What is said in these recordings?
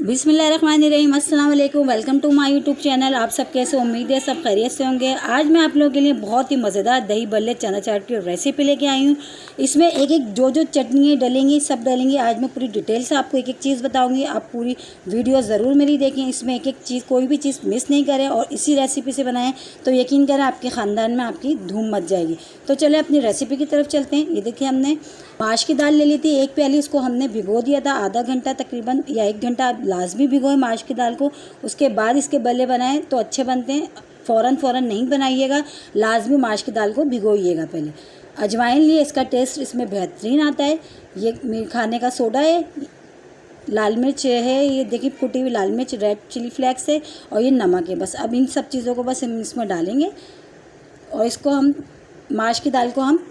बिस्मिल्लाहिर्रहमानिर्रहीम, अस्सलाम वालेकुम। Welcome to my YouTube channel. आप सब कैसे, उम्मीद है सब खैरियत से होंगे। आज मैं आप लोगों के लिए बहुत ही मज़ेदार दही बल्ले चना चाट की रेसिपी लेके आई हूँ। इसमें एक एक जो चटनी डलेंगी सब डलेंगी। आज मैं पूरी डिटेल से आपको एक एक चीज़ बताऊँगी। आप पूरी वीडियो ज़रूर मेरी देखें। इसमें एक एक चीज़, कोई भी चीज़ मिस नहीं करें और इसी रेसिपी से बनाएं तो यकीन करें आपके ख़ानदान में आपकी धूम मच जाएगी। तो चले अपनी रेसिपी की तरफ चलते हैं। ये देखिए, हमने माश की दाल ले ली थी 1 प्याली। इसको हमने भिगो दिया था आधा घंटा तकरीबन, या 1 घंटा। आप लाजमी भिगोएं माश की दाल को, उसके बाद इसके बल्ले बनाएं तो अच्छे बनते हैं। फ़ौरन नहीं बनाइएगा, लाजमी माश की दाल को भिगोइएगा पहले। अजवाइन लिए, इसका टेस्ट इसमें बेहतरीन आता है। ये खाने का सोडा है, लाल मिर्च है, ये देखिए कुटी हुई लाल मिर्च, रेड चिली फ्लेक्स है, और ये नमक है। बस अब इन सब चीज़ों को बस हम इसमें डालेंगे और इसको हम माश की दाल को हम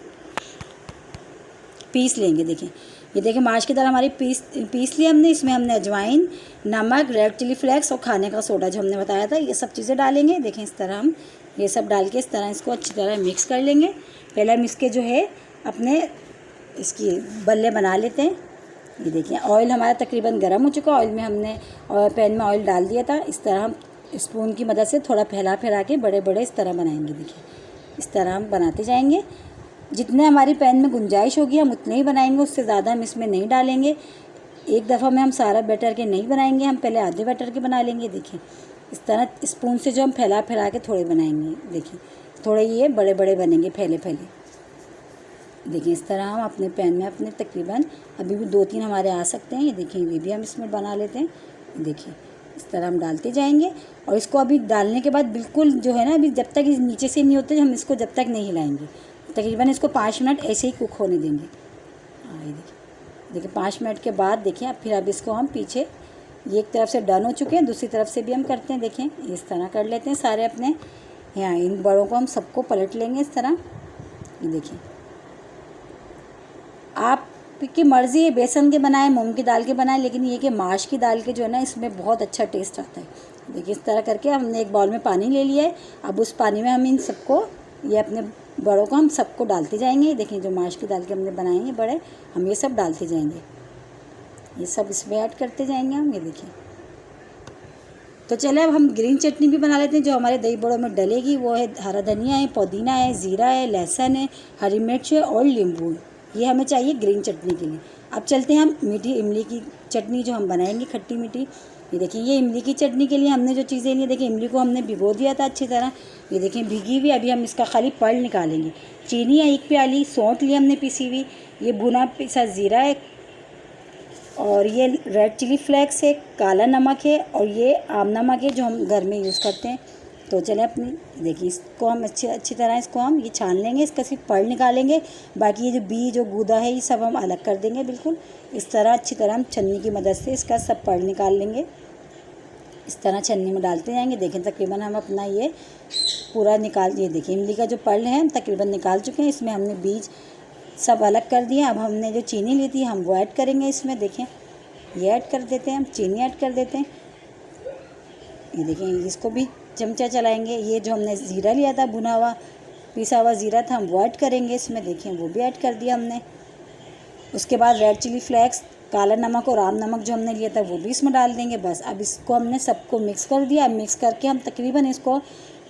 पीस लेंगे। देखिए, ये देखिए माश की दाल हमारी पीस ली हमने। इसमें हमने अजवाइन, नमक, रेड चिली फ्लेक्स और खाने का सोडा जो हमने बताया था, ये सब चीज़ें डालेंगे। देखें, इस तरह हम ये सब डाल के इस तरह इसको अच्छी तरह मिक्स कर लेंगे। पहले हम इसके जो है अपने इसकी बल्ले बना लेते हैं। ये देखिए, ऑयल हमारा तकरीबन गर्म हो चुका। ऑयल में हमने पैन में ऑयल डाल दिया था। इस तरह हम स्पून की मदद से थोड़ा फैला के बड़े बड़े इस तरह बनाएंगे। देखिए, इस तरह हम बनाते जाएंगे। जितने हमारी पैन में गुंजाइश होगी हम उतने ही बनाएंगे, उससे ज़्यादा हम इसमें नहीं डालेंगे। एक दफ़ा में हम सारा बैटर के नहीं बनाएंगे, हम पहले आधे बैटर के बना लेंगे। देखिए, इस तरह स्पून से जो हम फैला के थोड़े बनाएंगे। देखिए, थोड़े ये बड़े बड़े बनेंगे, फैले। देखिए, इस तरह हम अपने पैन में अपने तकरीबन अभी भी 2-3 हमारे आ सकते हैं। ये देखिए, ये भी हम इसमें बना लेते हैं। देखिए, इस तरह हम डालते जाएंगे और इसको अभी डालने के बाद बिल्कुल जो है ना, अभी जब तक इस नीचे से नहीं होते हम इसको जब तक नहीं हिलाएंगे। तकरीबन इसको 5 मिनट ऐसे ही कुक होने देंगे। ये देखिए 5 मिनट के बाद देखिए अब इसको हम पीछे, ये एक तरफ से डन हो चुके हैं, दूसरी तरफ से भी हम करते हैं। देखें, इस तरह कर लेते हैं सारे अपने। यहाँ इन बड़ों को हम सबको पलट लेंगे इस तरह। ये देखिए, आपकी मर्ज़ी है, बेसन के बनाएं, मूंग की दाल के बनाएं, लेकिन ये कि माश की दाल के जो है ना, इसमें बहुत अच्छा टेस्ट आता है। देखिए, इस तरह करके हमने एक बाउल में पानी ले लिया है। अब उस पानी में हम इन सबको, ये अपने बड़ों को हम सबको डालते जाएंगे। देखिए, जो माश की दाल के हमने बनाए हैं बड़े, हम ये सब डालते जाएंगे। ये सब इसमें ऐड करते जाएंगे हम। ये देखिए, तो चले अब हम ग्रीन चटनी भी बना लेते हैं जो हमारे दही बड़ों में डलेगी। वो है हरा धनिया है, पुदीना है, ज़ीरा है, लहसुन है, हरी मिर्च है और नींबू है। ये हमें चाहिए ग्रीन चटनी के लिए। अब चलते हैं हम मीठी इमली की चटनी जो हम बनाएंगे, खट्टी मीठी। ये देखिए, ये इमली की चटनी के लिए हमने जो चीज़ें ली, देखिए इमली को हमने भिगो दिया था अच्छी तरह। ये देखिए भीगी हुई। अभी हम इसका खाली पल्प निकालेंगे। चीनी है 1 प्याली, सौंठ ली हमने पिसी हुई, ये भुना पिसा ज़ीरा है, और ये रेड चिली फ्लेक्स है, काला नमक है, और ये आम नमक है जो हम घर में यूज़ करते हैं। तो चले अपनी, देखिए इसको हम अच्छी तरह इसको हम ये छान लेंगे, इसका सिर्फ पल्प निकालेंगे। बाकी ये जो बीज जो गूदा है ये सब हम अलग कर देंगे। बिल्कुल इस तरह अच्छी तरह हम छन्नी की मदद से इसका सब पल्प निकाल लेंगे। इस तरह छन्नी में डालते जाएंगे। देखें, तकरीबन हम अपना ये पूरा निकाल दिए। देखिए, इमली का जो पल्प है हम तकरीबन निकाल चुके हैं। इसमें हमने बीज सब अलग कर दिया। अब हमने जो चीनी ली थी हम वो ऐड करेंगे इसमें। देखें, ये ऐड कर देते हैं, हम चीनी ऐड कर देते हैं। ये देखें, इसको भी चमचा चलाएंगे। ये जो हमने ज़ीरा लिया था, भुना हुआ पिसा हुआ ज़ीरा था, हम वो ऐड करेंगे इसमें। देखें, वो भी ऐड कर दिया हमने। उसके बाद रेड चिली फ्लेक्स, काला नमक और आम नमक जो हमने लिया था वो भी इसमें डाल देंगे। बस अब इसको हमने सबको मिक्स कर दिया। मिक्स करके हम तकरीबन इसको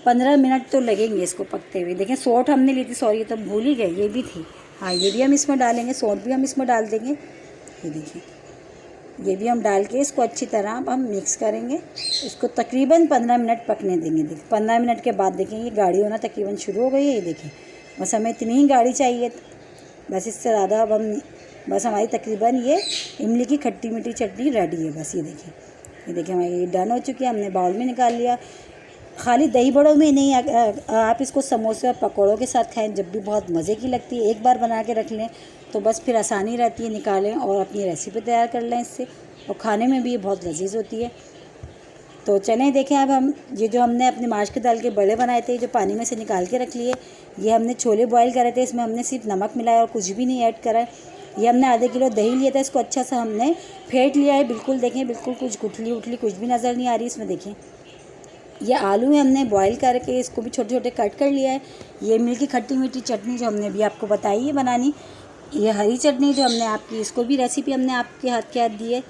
15 मिनट तो लगेंगे इसको पकते हुए। देखें, सौंठ हमने ली थी, सॉरी ये तो भूल ही गए, ये भी थी। हाँ, ये भी हम इसमें डालेंगे, सौंठ भी हम इसमें डाल देंगे। ये देखिए, ये भी हम डाल के इसको अच्छी तरह अब हम मिक्स करेंगे। इसको तकरीबन 15 मिनट पकने देंगे। देखिए, 15 मिनट के बाद देखें ये गाढ़ी होना तकरीबन शुरू हो गई है। ये देखें, बस हमें इतनी ही गाढ़ी चाहिए, बस इससे ज़्यादा अब हम, बस हमारी तकरीबन ये इमली की खट्टी मीठी चटनी रेडी है। बस ये देखिए हमारी ये डन हो चुकी है। हमने बाउल में निकाल लिया। खाली दही बड़ों में नहीं, आप इसको समोसे और पकौड़ों के साथ खाएं, जब भी बहुत मज़े की लगती है। एक बार बना के रख लें तो बस फिर आसानी रहती है, निकालें और अपनी रेसिपी तैयार कर लें इससे, और खाने में भी ये बहुत लजीज होती है। तो चलें देखें, अब हम ये जो हमने अपने माश की दाल के बड़े बनाए थे, जो पानी में से निकाल के रख लिए, ये हमने छोले बॉयल करे थे, इसमें हमने सिर्फ नमक मिलाया और कुछ भी नहीं ऐड करा। ये हमने आधे किलो दही लिया था, इसको अच्छा सा हमने फेंट लिया है। बिल्कुल देखें, बिल्कुल कुछ गुठली उठली कुछ भी नज़र नहीं आ रही इसमें। देखें, ये आलू है हमने बॉयल करके इसको भी छोटे छोटे कट कर लिया है। ये इमली की खट्टी मीठी चटनी जो हमने भी आपको बताई है बनानी, ये हरी चटनी जो हमने आपकी, इसको भी रेसिपी हमने आपके हाथ दी है।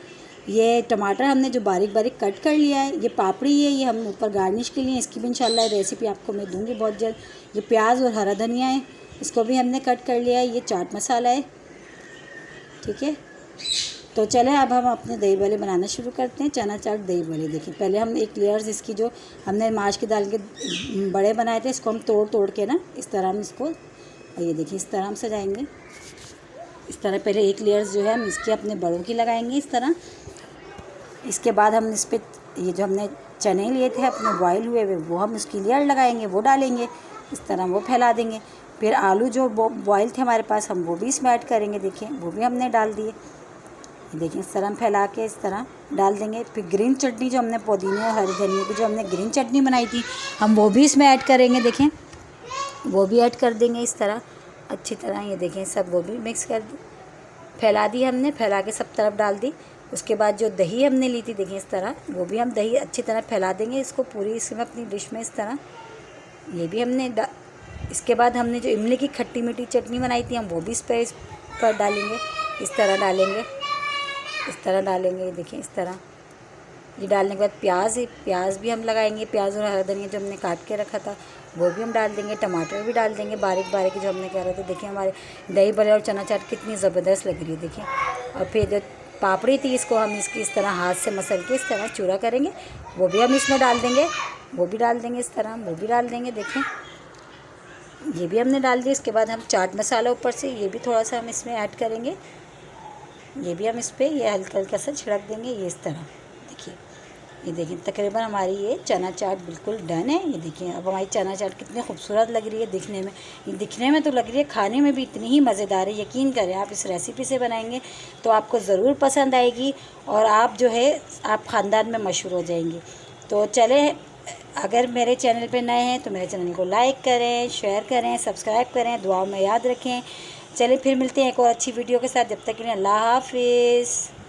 ये टमाटर हमने जो बारीक बारीक कट कर लिया है, ये पापड़ी है, ये हम ऊपर गार्निश के लिए, इसकी भी इंशाल्लाह रेसिपी आपको मैं दूंगी बहुत जल्द। ये प्याज और हरा धनिया है, इसको भी हमने कट कर लिया है। ये चाट मसाला है, ठीक है। तो चले अब हम अपने दही बड़े बनाना शुरू करते हैं। चना चाट दही बड़े, देखिए पहले हम एक लेयर्स इसकी जो हमने माश की दाल के बड़े बनाए थे, इसको हम तोड़ तोड़ के ना इस तरह हम इसको, ये देखिए इस तरह हम सजाएंगे। इस तरह पहले एक लेयर्स जो है हम इसके अपने बड़ों की लगाएंगे इस तरह। इसके बाद हम इस पर ये जो हमने चने लिए थे अपने बॉयल हुए हुए, वो हम उसकी लेयर लगाएंगे, वो डालेंगे इस तरह, वो फैला देंगे। फिर आलू जो बॉयल थे हमारे पास, हम वो भी इसमें ऐड करेंगे, देखिए वो भी हमने डाल दिए। देखिए इस तरह हम फैला के इस तरह डाल देंगे। फिर ग्रीन चटनी जो हमने पुदीने और हरी धनिया की जो हमने ग्रीन चटनी बनाई थी, हम वो भी इसमें ऐड करेंगे, देखें वो भी ऐड कर देंगे इस तरह अच्छी तरह। ये देखें सब वो भी मिक्स कर फैला दी हमने, फैला के सब तरफ डाल दी। उसके बाद जो दही हमने ली थी, देखिए इस तरह, वो भी हम दही अच्छी तरह फैला देंगे इसको पूरी इसमें अपनी डिश में इस तरह। ये भी हमने इसके बाद हमने जो इमली की खट्टी मीठी चटनी बनाई थी, हम वो भी इस पर डालेंगे, इस तरह डालेंगे, इस तरह डालेंगे। ये देखिए इस तरह ये डालने के बाद प्याज भी हम लगाएंगे। प्याज और हरा धनिया जो हमने काट के रखा था वो भी हम डाल देंगे। टमाटर भी डाल देंगे बारीक बारीक जो हमने कह रहे थे। देखिए हमारे दही बड़े और चना चाट कितनी ज़बरदस्त लग रही है, देखिए। और फिर जो पापड़ी थी, इसको हम इसकी इस तरह हाथ से मसल के इस तरह चूरा करेंगे, वो भी हम इसमें डाल देंगे, वो भी डाल देंगे इस तरह, वो भी डाल देंगे। देखें ये भी हमने डाल दिया। इसके बाद हम चाट मसाला ऊपर से ये भी थोड़ा सा हम इसमें ऐड करेंगे, ये भी हम इस पर ये हल्का हल्का सा छिड़क देंगे, ये इस तरह। देखिए ये देखिए तकरीबन हमारी ये चना चाट बिल्कुल डन है। ये देखिए अब हमारी चना चाट कितनी खूबसूरत लग रही है दिखने में। ये दिखने में तो लग रही है, खाने में भी इतनी ही मज़ेदार है। यकीन करें आप इस रेसिपी से बनाएंगे तो आपको ज़रूर पसंद आएगी और आप जो है आप ख़ानदान में मशहूर हो जाएंगे। तो चले, अगर मेरे चैनल पे नए हैं तो मेरे चैनल को लाइक करें, शेयर करें, सब्सक्राइब करें, दुआओं में याद रखें। चलिए फिर मिलते हैं एक और अच्छी वीडियो के साथ। जब तक के लिए अल्लाह हाफिज़।